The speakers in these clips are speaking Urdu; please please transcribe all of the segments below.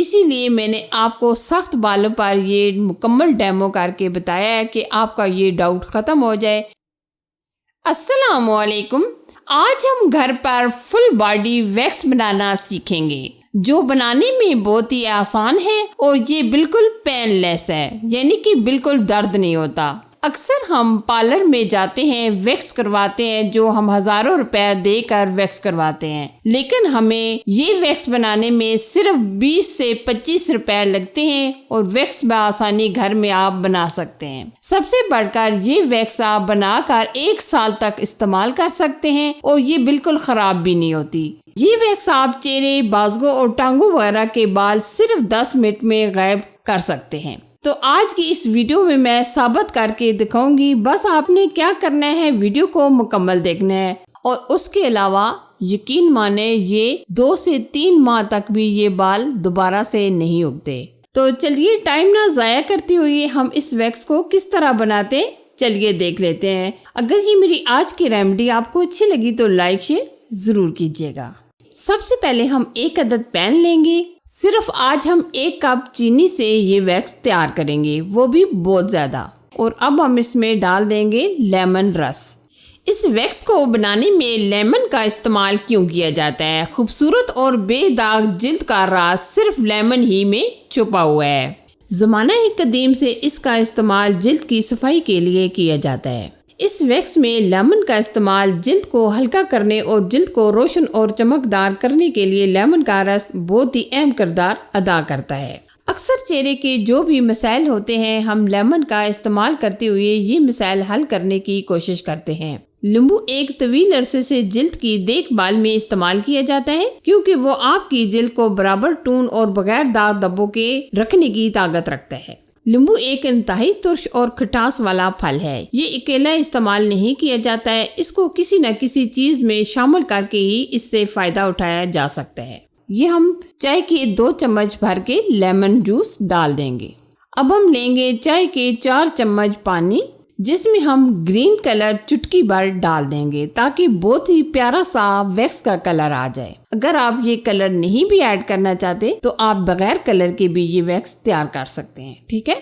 اسی لیے میں نے آپ کو سخت بالوں پر یہ مکمل ڈیمو کر کے بتایا ہے کہ آپ کا یہ ڈاؤٹ ختم ہو جائے۔ السلام علیکم، آج ہم گھر پر فل باڈی ویکس بنانا سیکھیں گے جو بنانے میں بہت ہی آسان ہے اور یہ بالکل پین لیس ہے، یعنی کہ بالکل درد نہیں ہوتا۔ اکثر ہم پارلر میں جاتے ہیں، ویکس کرواتے ہیں جو ہم ہزاروں روپے دے کر ویکس کرواتے ہیں، لیکن ہمیں یہ ویکس بنانے میں صرف 20 سے 25 روپے لگتے ہیں اور ویکس بآسانی گھر میں آپ بنا سکتے ہیں۔ سب سے بڑھ کر یہ ویکس آپ بنا کر 1 سال تک استعمال کر سکتے ہیں اور یہ بالکل خراب بھی نہیں ہوتی۔ یہ ویکس آپ چہرے، بازو اور ٹانگوں وغیرہ کے بال صرف 10 منٹ میں غائب کر سکتے ہیں۔ تو آج کی اس ویڈیو میں میں ثابت کر کے دکھاؤں گی، بس آپ نے کیا کرنا ہے، ویڈیو کو مکمل دیکھنا ہے، اور اس کے علاوہ یقین مانیں یہ 2 سے 3 ماہ تک بھی یہ بال دوبارہ سے نہیں اگتے۔ تو چلیے ٹائم نہ ضائع کرتے ہوئے ہم اس ویکس کو کس طرح بناتے چلیے دیکھ لیتے ہیں۔ اگر یہ میری آج کی ریمیڈی آپ کو اچھی لگی تو لائک شیئر ضرور کیجیے گا۔ سب سے پہلے ہم 1 عدد پین لیں گے۔ صرف آج ہم 1 کپ چینی سے یہ ویکس تیار کریں گے، وہ بھی بہت زیادہ۔ اور اب ہم اس میں ڈال دیں گے لیمن رس۔ اس ویکس کو بنانے میں لیمن کا استعمال کیوں کیا جاتا ہے؟ خوبصورت اور بے داغ جلد کا راز صرف لیمن ہی میں چھپا ہوا ہے۔ زمانہ قدیم سے اس کا استعمال جلد کی صفائی کے لیے کیا جاتا ہے۔ اس ویکس میں لیمن کا استعمال جلد کو ہلکا کرنے اور جلد کو روشن اور چمکدار کرنے کے لیے لیمن کا رس بہت ہی اہم کردار ادا کرتا ہے۔ اکثر چہرے کے جو بھی مسائل ہوتے ہیں ہم لیمن کا استعمال کرتے ہوئے یہ مسائل حل کرنے کی کوشش کرتے ہیں۔ لیمبو ایک طویل عرصے سے جلد کی دیکھ بھال میں استعمال کیا جاتا ہے کیونکہ وہ آپ کی جلد کو برابر ٹون اور بغیر داغ دھبوں کے رکھنے کی طاقت رکھتا ہے۔ لیمبو ایک انتہائی ترش اور کھٹاس والا پھل ہے۔ یہ اکیلا استعمال نہیں کیا جاتا ہے، اس کو کسی نہ کسی چیز میں شامل کر کے ہی اس سے فائدہ اٹھایا جا سکتا ہے۔ یہ ہم چائے کے 2 چمچ بھر کے لیمن جوس ڈال دیں گے۔ اب ہم لیں گے چائے کے 4 چمچ پانی، جس میں ہم گرین کلر چٹکی بھر ڈال دیں گے تاکہ بہت ہی پیارا سا ویکس کا کلر آ جائے۔ اگر آپ یہ کلر نہیں بھی ایڈ کرنا چاہتے تو آپ بغیر کلر کے بھی یہ ویکس تیار کر سکتے ہیں، ٹھیک ہے۔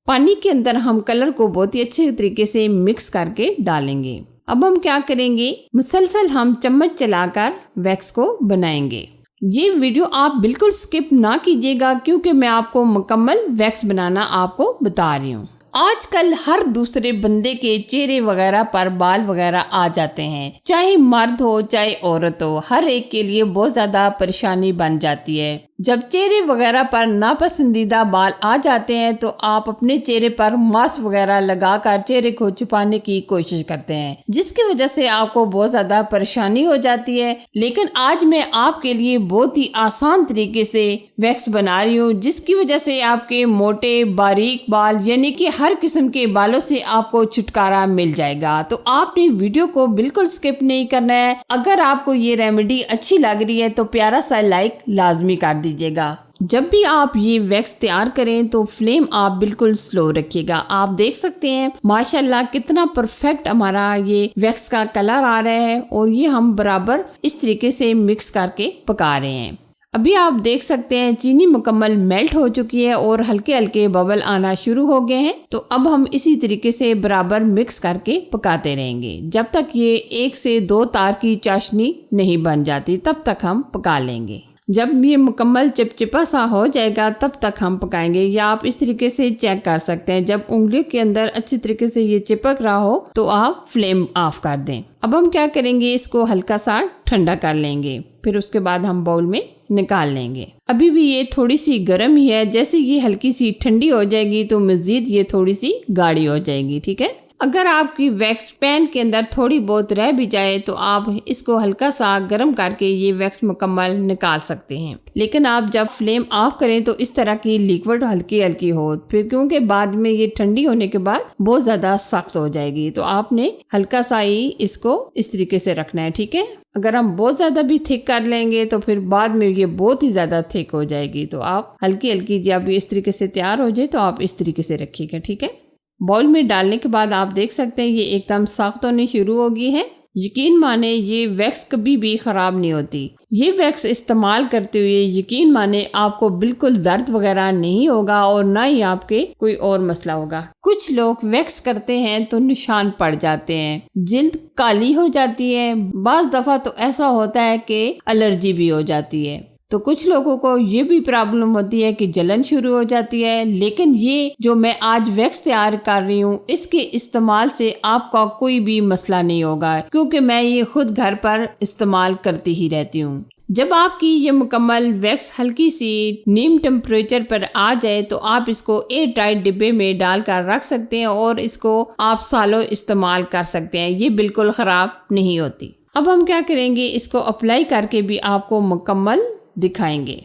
پانی کے اندر ہم کلر کو بہت ہی اچھے طریقے سے مکس کر کے ڈالیں گے۔ اب ہم کیا کریں گے، مسلسل ہم چمچ چلا کر ویکس کو بنائیں گے۔ یہ ویڈیو آپ بالکل سکپ نہ کیجیے گا کیونکہ میں آپ کو مکمل ویکس بنانا آپ کو بتا رہی ہوں۔ آج کل ہر دوسرے بندے کے چہرے وغیرہ پر بال وغیرہ آ جاتے ہیں، چاہے مرد ہو چاہے عورت ہو، ہر ایک کے لیے بہت زیادہ پریشانی بن جاتی ہے۔ جب چہرے وغیرہ پر ناپسندیدہ بال آ جاتے ہیں تو آپ اپنے چہرے پر ماسک وغیرہ لگا کر چہرے کو چھپانے کی کوشش کرتے ہیں، جس کی وجہ سے آپ کو بہت زیادہ پریشانی ہو جاتی ہے۔ لیکن آج میں آپ کے لیے بہت ہی آسان طریقے سے ویکس بنا رہی ہوں، جس کی وجہ سے آپ کے موٹے باریک بال یعنی کہ ہر قسم کے بالوں سے آپ کو چھٹکارا مل جائے گا۔ تو آپ نے ویڈیو کو بالکل سکپ نہیں کرنا ہے۔ اگر آپ کو یہ ریمیڈی اچھی لگ رہی ہے تو پیارا سا لائک لازمی کر دیجیے گا۔ جب بھی آپ یہ ویکس تیار کریں تو فلیم آپ بالکل سلو رکھیے گا۔ آپ دیکھ سکتے ہیں ماشاءاللہ کتنا پرفیکٹ ہمارا یہ ویکس کا کلر آ رہا ہے، اور یہ ہم برابر اس طریقے سے مکس کر کے پکا رہے ہیں۔ ابھی آپ دیکھ سکتے ہیں چینی مکمل میلٹ ہو چکی ہے اور ہلکے ہلکے ببل آنا شروع ہو گئے ہیں۔ تو اب ہم اسی طریقے سے برابر مکس کر کے پکاتے رہیں گے جب تک یہ 1 سے 2 تار کی چاشنی نہیں بن جاتی، تب تک ہم پکا لیں گے۔ جب یہ مکمل چپچپا سا ہو جائے گا تب تک ہم پکائیں گے، یا آپ اس طریقے سے چیک کر سکتے ہیں جب انگلیوں کے اندر اچھی طریقے سے یہ چپک رہا ہو تو آپ فلیم آف کر دیں۔ اب ہم کیا کریں گے، اس کو ہلکا سا ٹھنڈا کر لیں گے، پھر اس کے بعد ہم باؤل میں نکال لیں گے۔ ابھی بھی یہ تھوڑی سی گرم ہی ہے، جیسے یہ ہلکی سی ٹھنڈی ہو جائے گی تو مزید یہ تھوڑی سی گاڑھی ہو جائے گی، ٹھیک ہے۔ اگر آپ کی ویکس پین کے اندر تھوڑی بہت رہ بھی جائے تو آپ اس کو ہلکا سا گرم کر کے یہ ویکس مکمل نکال سکتے ہیں، لیکن آپ جب فلیم آف کریں تو اس طرح کی لیکوڈ ہلکی ہلکی ہو، پھر کیونکہ بعد میں یہ ٹھنڈی ہونے کے بعد بہت زیادہ سخت ہو جائے گی، تو آپ نے ہلکا سا ہی اس کو اس طریقے سے رکھنا ہے، ٹھیک ہے۔ اگر ہم بہت زیادہ بھی تھک کر لیں گے تو پھر بعد میں یہ بہت ہی زیادہ تھک ہو جائے گی، تو آپ ہلکی ہلکی جب اس طریقے سے تیار ہو جائے تو آپ اس طریقے سے رکھیے گا، ٹھیک ہے۔ باؤل میں ڈالنے کے بعد آپ دیکھ سکتے ہیں یہ ایک دم سخت ہونی شروع ہو گئی ہے۔ یقین مانے یہ ویکس کبھی بھی خراب نہیں ہوتی۔ یہ ویکس استعمال کرتے ہوئے یقین مانے آپ کو بالکل درد وغیرہ نہیں ہوگا اور نہ ہی آپ کے کوئی اور مسئلہ ہوگا۔ کچھ لوگ ویکس کرتے ہیں تو نشان پڑ جاتے ہیں، جلد کالی ہو جاتی ہے، بعض دفعہ تو ایسا ہوتا ہے کہ الرجی بھی ہو جاتی ہے۔ تو کچھ لوگوں کو یہ بھی پرابلم ہوتی ہے کہ جلن شروع ہو جاتی ہے، لیکن یہ جو میں آج ویکس تیار کر رہی ہوں اس کے استعمال سے آپ کا کوئی بھی مسئلہ نہیں ہوگا، کیونکہ میں یہ خود گھر پر استعمال کرتی ہی رہتی ہوں۔ جب آپ کی یہ مکمل ویکس ہلکی سی نیم ٹمپریچر پر آ جائے تو آپ اس کو ایئر ٹائٹ ڈبے میں ڈال کر رکھ سکتے ہیں اور اس کو آپ سالوں استعمال کر سکتے ہیں، یہ بالکل خراب نہیں ہوتی۔ اب ہم کیا کریں گے، اس کو اپلائی کر کے بھی آپ کو مکمل دکھائیں گے۔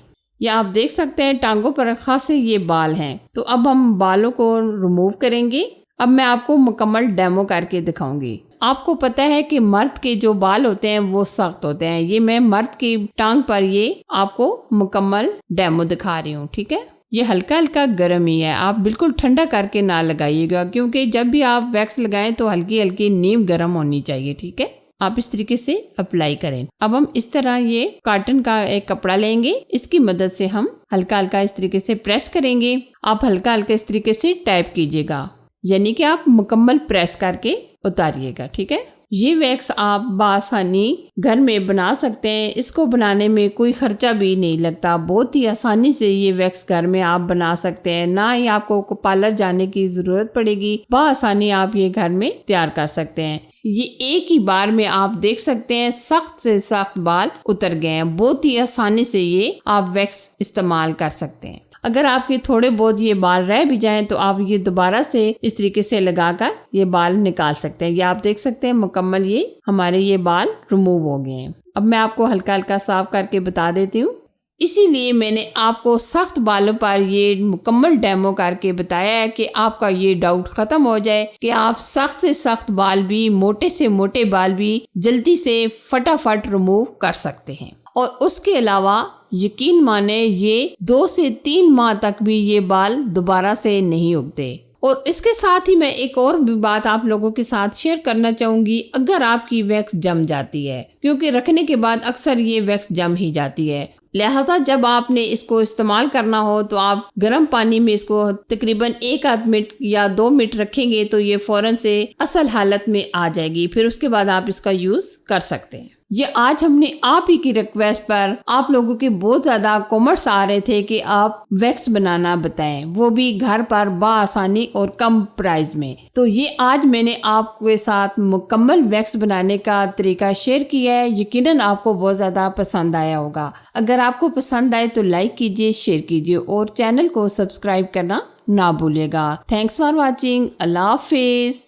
یہ آپ دیکھ سکتے ہیں ٹانگوں پر خاصے یہ بال ہیں، تو اب ہم بالوں کو ریموو کریں گے۔ اب میں آپ کو مکمل ڈیمو کر کے دکھاؤں گی۔ آپ کو پتہ ہے کہ مرد کے جو بال ہوتے ہیں وہ سخت ہوتے ہیں، یہ میں مرد کی ٹانگ پر یہ آپ کو مکمل ڈیمو دکھا رہی ہوں، ٹھیک ہے۔ یہ ہلکا ہلکا گرم ہی ہے، آپ بالکل ٹھنڈا کر کے نہ لگائیے گا، کیونکہ جب بھی آپ ویکس لگائیں تو ہلکی ہلکی نیم گرم ہونی چاہیے، ٹھیک ہے۔ آپ اس طریقے سے اپلائی کریں۔ اب ہم اس طرح یہ کاٹن کا ایک کپڑا لیں گے، اس کی مدد سے ہم ہلکا ہلکا اس طریقے سے پریس کریں گے۔ آپ ہلکا ہلکا اس طریقے سے ٹیپ کیجیے گا، یعنی کہ آپ مکمل پریس کر کے اتاریے گا، ٹھیک ہے۔ یہ ویکس آپ بآسانی گھر میں بنا سکتے ہیں، اس کو بنانے میں کوئی خرچہ بھی نہیں لگتا، بہت ہی آسانی سے یہ ویکس گھر میں آپ بنا سکتے ہیں، نہ ہی آپ کو پارلر جانے کی ضرورت پڑے گی، بآسانی آپ یہ گھر میں تیار کر سکتے ہیں۔ یہ ایک ہی بار میں آپ دیکھ سکتے ہیں سخت سے سخت بال اتر گئے ہیں، بہت ہی آسانی سے یہ آپ ویکس استعمال کر سکتے ہیں۔ اگر آپ کے تھوڑے بہت یہ بال رہ بھی جائیں تو آپ یہ دوبارہ سے اس طریقے سے لگا کر یہ بال نکال سکتے ہیں۔ یہ آپ دیکھ سکتے ہیں مکمل یہ ہمارے یہ بال ریموو ہو گئے ہیں۔ اب میں آپ کو ہلکا ہلکا صاف کر کے بتا دیتی ہوں، اسی لیے میں نے آپ کو سخت بالوں پر یہ مکمل ڈیمو کر کے بتایا ہے کہ آپ کا یہ ڈاؤٹ ختم ہو جائے کہ آپ سخت سے سخت بال بھی، موٹے سے موٹے بال بھی جلدی سے فٹافٹ ریموو کر سکتے ہیں۔ اور اس کے علاوہ یقین مانے یہ 2 سے 3 ماہ تک بھی یہ بال دوبارہ سے نہیں اگتے۔ اور اس کے ساتھ ہی میں ایک اور بھی بات آپ لوگوں کے ساتھ شیئر کرنا چاہوں گی، اگر آپ کی ویکس جم جاتی ہے، کیونکہ رکھنے کے بعد اکثر یہ ویکس جم ہی جاتی ہے، لہٰذا جب آپ نے اس کو استعمال کرنا ہو تو آپ گرم پانی میں اس کو تقریباً 1 منٹ یا 2 منٹ رکھیں گے تو یہ فوراً سے اصل حالت میں آ جائے گی، پھر اس کے بعد آپ اس کا یوز کر سکتے ہیں۔ یہ آج ہم نے آپ ہی کی ریکویسٹ پر آپ لوگوں کے بہت زیادہ کامنٹس آ رہے تھے کہ آپ ویکس بنانا بتائیں، وہ بھی گھر پر بآسانی اور کم پرائز میں، تو یہ آج میں نے آپ کے ساتھ مکمل ویکس بنانے کا طریقہ شیئر کیا ہے۔ یقیناً آپ کو بہت زیادہ پسند آیا ہوگا۔ اگر آپ کو پسند آئے تو لائک کیجیے، شیئر کیجیے اور چینل کو سبسکرائب کرنا نہ بھولیے گا۔ Thanks for watching. اللہ حافظ۔